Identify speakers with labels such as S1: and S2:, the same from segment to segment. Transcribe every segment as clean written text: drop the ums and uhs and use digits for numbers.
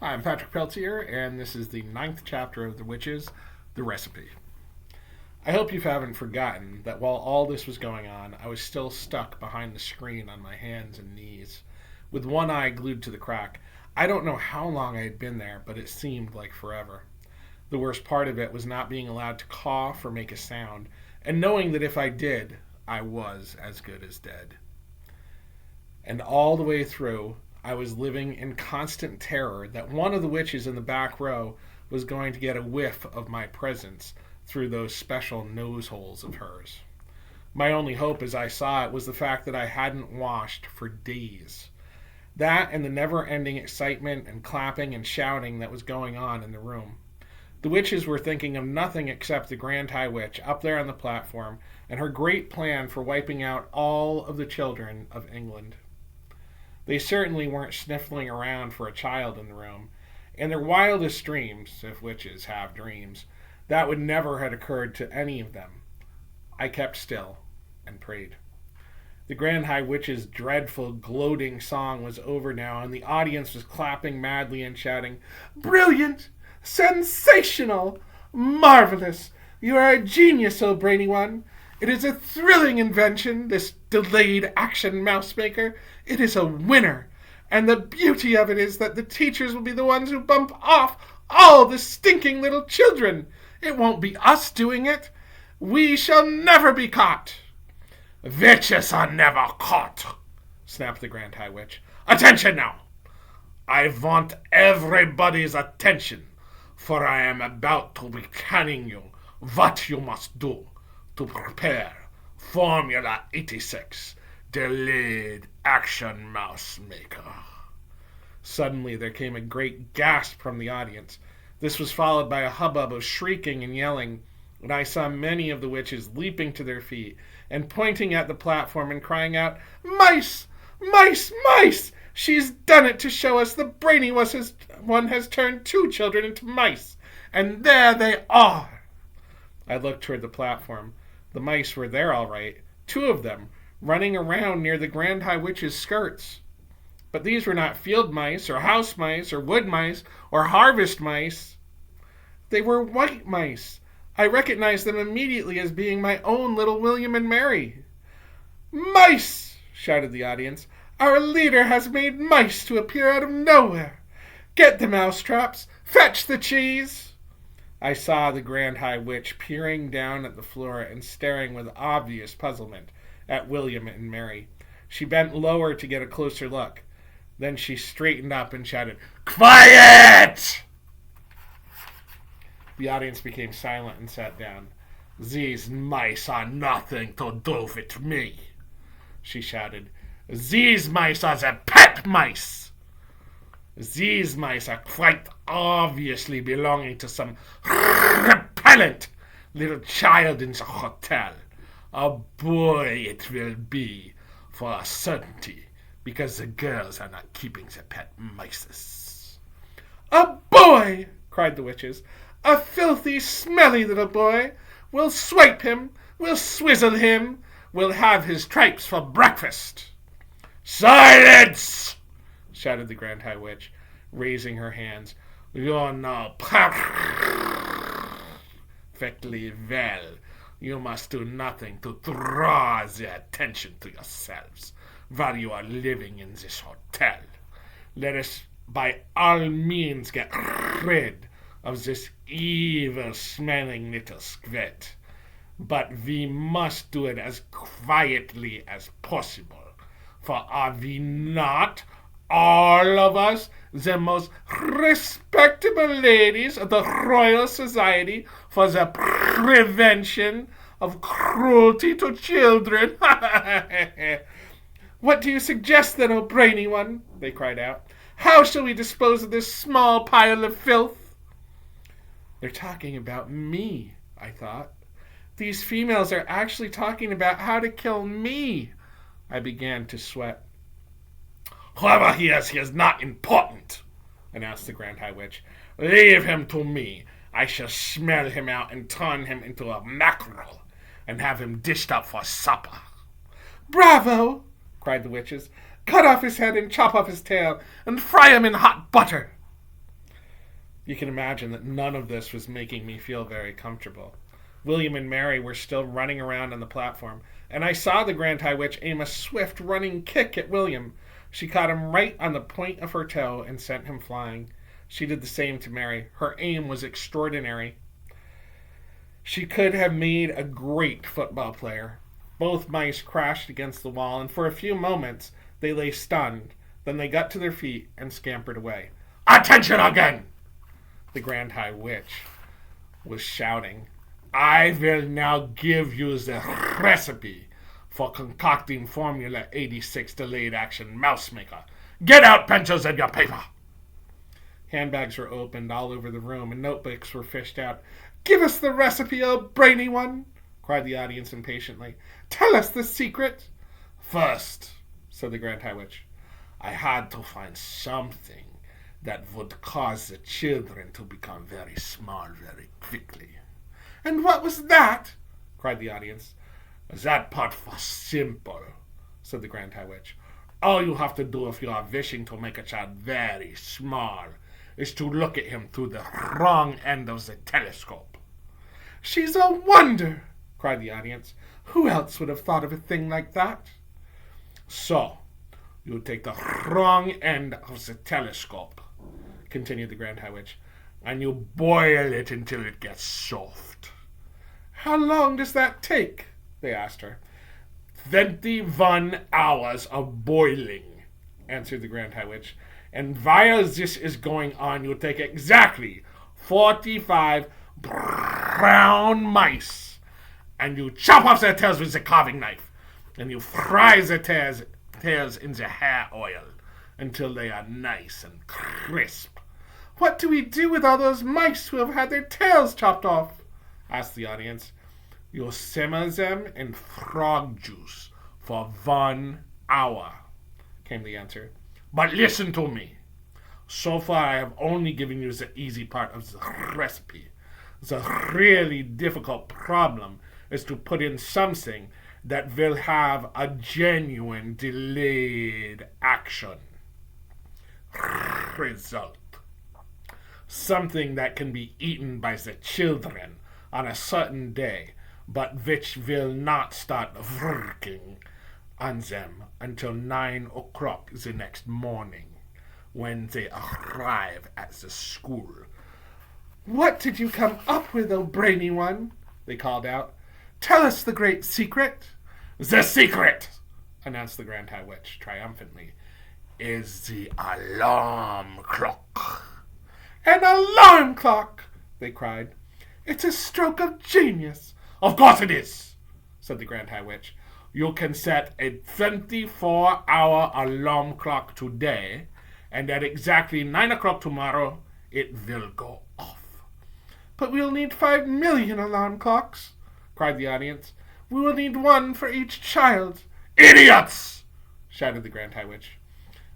S1: Hi, I'm Patrick Peltier, and this is the ninth chapter of The Witches, The Recipe. I hope you haven't forgotten that while all this was going on, I was still stuck behind the screen on my hands and knees, with one eye glued to the crack. I don't know how long I had been there, but it seemed like forever. The worst part of it was not being allowed to cough or make a sound, and knowing that if I did, I was as good as dead. And all the way through, I was living in constant terror that one of the witches in the back row was going to get a whiff of my presence through those special nose holes of hers. My only hope as I saw it was the fact that I hadn't washed for days. That and the never ending excitement and clapping and shouting that was going on in the room. The witches were thinking of nothing except the Grand High Witch up there on the platform and her great plan for wiping out all of the children of England. They certainly weren't sniffling around for a child in the room. In their wildest dreams, if witches have dreams, that would never have occurred to any of them. I kept still and prayed. The Grand High Witch's dreadful, gloating song was over now, and the audience was clapping madly and shouting, "Brilliant! Sensational! Marvelous! You are a genius, O brainy one! It is a thrilling invention, this delayed action mouse maker. It is a winner. And the beauty of it is that the teachers will be the ones who bump off all the stinking little children. It won't be us doing it. We shall never be caught." "Witches are never caught," snapped the Grand High Witch. "Attention now! I want everybody's attention, for I am about to be telling you what you must do to prepare Formula 86, Delayed Action Mouse Maker." Suddenly there came a great gasp from the audience. This was followed by a hubbub of shrieking and yelling, and I saw many of the witches leaping to their feet and pointing at the platform and crying out, "Mice! Mice! Mice! She's done it to show us the brainy one has turned 2 children into mice, and there they are." I looked toward the platform. The mice were there all right, 2 of them, running around near the Grand High Witch's skirts. But these were not field mice, or house mice, or wood mice, or harvest mice. They were white mice. I recognized them immediately as being my own little William and Mary. "Mice!" shouted the audience. "Our leader has made mice to appear out of nowhere. Get the mousetraps! Fetch the cheese!" I saw the Grand High Witch peering down at the floor and staring with obvious puzzlement at William and Mary. She bent lower to get a closer look. Then she straightened up and shouted, "Quiet!" The audience became silent and sat down. "These mice are nothing to do with me," she shouted. "These mice are the pet mice. These mice are quite obviously belonging to some repellent little child in the hotel. A boy it will be, for a certainty, because the girls are not keeping the pet mices." "A boy!" cried the witches. "A filthy, smelly little boy. We'll swipe him. We'll swizzle him. We'll have his tripes for breakfast." "Silence!" shouted the Grand High Witch, raising her hands. "You know perfectly well you must do nothing to draw the attention to yourselves while you are living in this hotel. Let us by all means get rid of this evil-smelling little squid. But we must do it as quietly as possible. For are we not, all of us, the most respectable ladies of the Royal Society for the Prevention of Cruelty to Children?" "What do you suggest then, O brainy one?" they cried out. "How shall we dispose of this small pile of filth?" "They're talking about me," I thought. "These females are actually talking about how to kill me." I began to sweat. "Whoever he is not important," announced the Grand High Witch. "Leave him to me. I shall smell him out and turn him into a mackerel and have him dished up for supper." "Bravo!" cried the witches. "Cut off his head and chop off his tail and fry him in hot butter." You can imagine that none of this was making me feel very comfortable. William and Mary were still running around on the platform, and I saw the Grand High Witch aim a swift running kick at William. She caught him right on the point of her toe and sent him flying. She did the same to Mary. Her aim was extraordinary. She could have made a great football player. Both mice crashed against the wall, and for a few moments they lay stunned. Then they got to their feet and scampered away. "Attention again!" the Grand High Witch was shouting. "I will now give you the recipe for concocting Formula 86 Delayed Action Mouse Maker. Get out pencils and your paper." Handbags were opened all over the room and notebooks were fished out. "Give us the recipe, oh brainy one!" cried the audience impatiently. "Tell us the secret." "First," said the Grand High Witch, "I had to find something that would cause the children to become very small very quickly." "And what was that?" cried the audience. "That part was simple," said the Grand High Witch. "All you have to do if you are wishing to make a child very small is to look at him through the wrong end of the telescope." "She's a wonder!" cried the audience. "Who else would have thought of a thing like that?" "So, you take the wrong end of the telescope," continued the Grand High Witch, "and you boil it until it gets soft." "How long does that take?" they asked her. 21 hours of boiling," answered the Grand High Witch. "And while this is going on, you take exactly 45 brown mice, and you chop off their tails with the carving knife, and you fry the tails in the hair oil until they are nice and crisp." "What do we do with all those mice who have had their tails chopped off?" asked the audience. "You simmer them in frog juice for 1 hour, came the answer. "But listen to me. So far I have only given you the easy part of the recipe. The really difficult problem is to put in something that will have a genuine delayed action result. Something that can be eaten by the children on a certain day, but which will not start working on them until 9 o'clock the next morning when they arrive at the school." "What did you come up with, oh brainy one?" they called out. "Tell us the great secret." "The secret," announced the Grand High Witch triumphantly, "is the alarm clock." "An alarm clock!" they cried. "It's a stroke of genius."
S2: "Of course it is,"
S1: said the Grand High Witch. "You can set a 24-hour alarm clock today, and at exactly 9 o'clock tomorrow, it will go off."
S2: "But we'll need 5 million alarm clocks," cried the audience. "We will need one for each child."
S1: "Idiots!" shouted the Grand High Witch.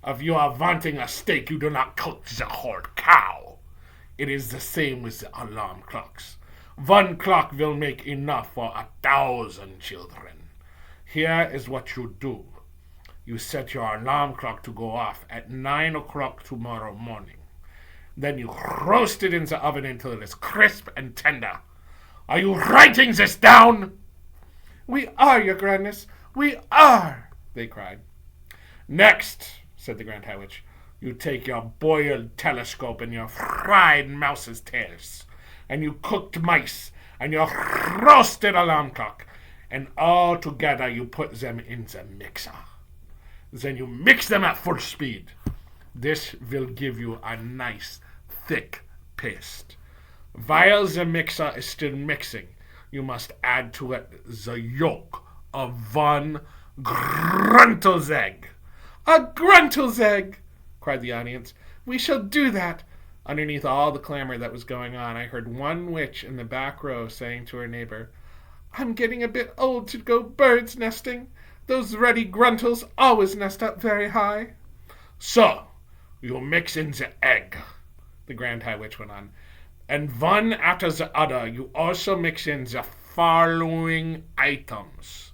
S1: "If you are wanting a steak, you do not cook the whole cow. It is the same with the alarm clocks. 1 clock will make enough for 1,000 children. Here is what you do. You set your alarm clock to go off at 9 o'clock tomorrow morning. Then you roast it in the oven until it is crisp and tender. Are you writing this down?"
S2: "We are, your grandness, we are," they cried.
S1: "Next," said the Grand High Witch, "you take your boiled telescope and your fried mouse's tails, and you cooked mice, and your roasted alarm clock, and all together you put them in the mixer. Then you mix them at full speed. This will give you a nice, thick paste. While the mixer is still mixing, you must add to it the yolk of 1 Gruntel's egg."
S2: "A Gruntel's egg!" cried the audience. "We shall do that."
S1: Underneath all the clamor that was going on, I heard one witch in the back row saying to her neighbor,
S2: "I'm getting a bit old to go birds nesting. Those ruddy Gruntels always nest up very high."
S1: "So, you mix in the egg," the Grand High Witch went on, "and one after the other you also mix in the following items: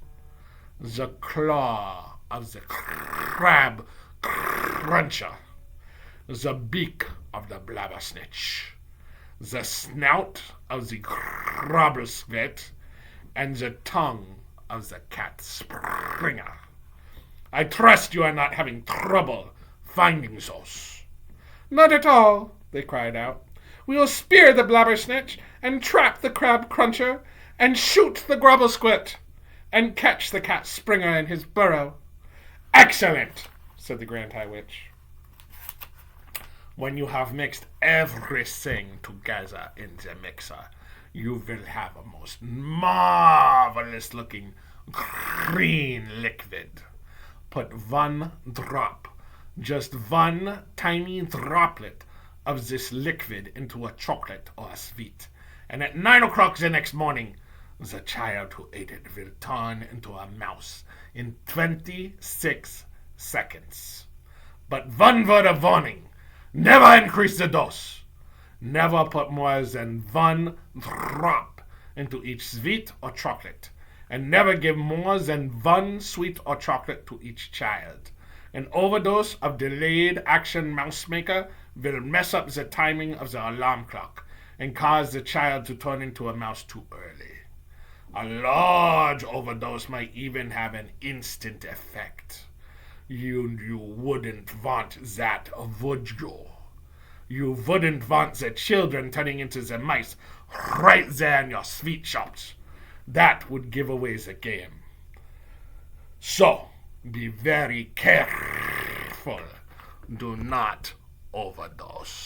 S1: the claw of the crab cruncher, the beak of the blabbersnitch, the snout of the Grobelswit, and the tongue of the cat Springer. I trust you are not having trouble finding those.
S2: Not at all, they cried out. We will spear the Blabbersnitch, and trap the Crab Cruncher, and shoot the Grobblesquit, and catch the cat Springer in his burrow.
S1: Excellent, said the Grand High Witch. When you have mixed everything together in the mixer, you will have a most marvelous looking green liquid. Put one drop, just one tiny droplet of this liquid into a chocolate or a sweet, and at 9 o'clock the next morning, the child who ate it will turn into a mouse in 26 seconds. But one word of warning, never increase the dose. Never put more than one drop into each sweet or chocolate, and never give more than one sweet or chocolate to each child. An overdose of delayed action mouse maker will mess up the timing of the alarm clock and cause the child to turn into a mouse too early. A large overdose might even have an instant effect. You wouldn't want that, would you? You wouldn't want the children turning into the mice right there in your sweet shops. That would give away the game. So, be very careful. Do not overdose.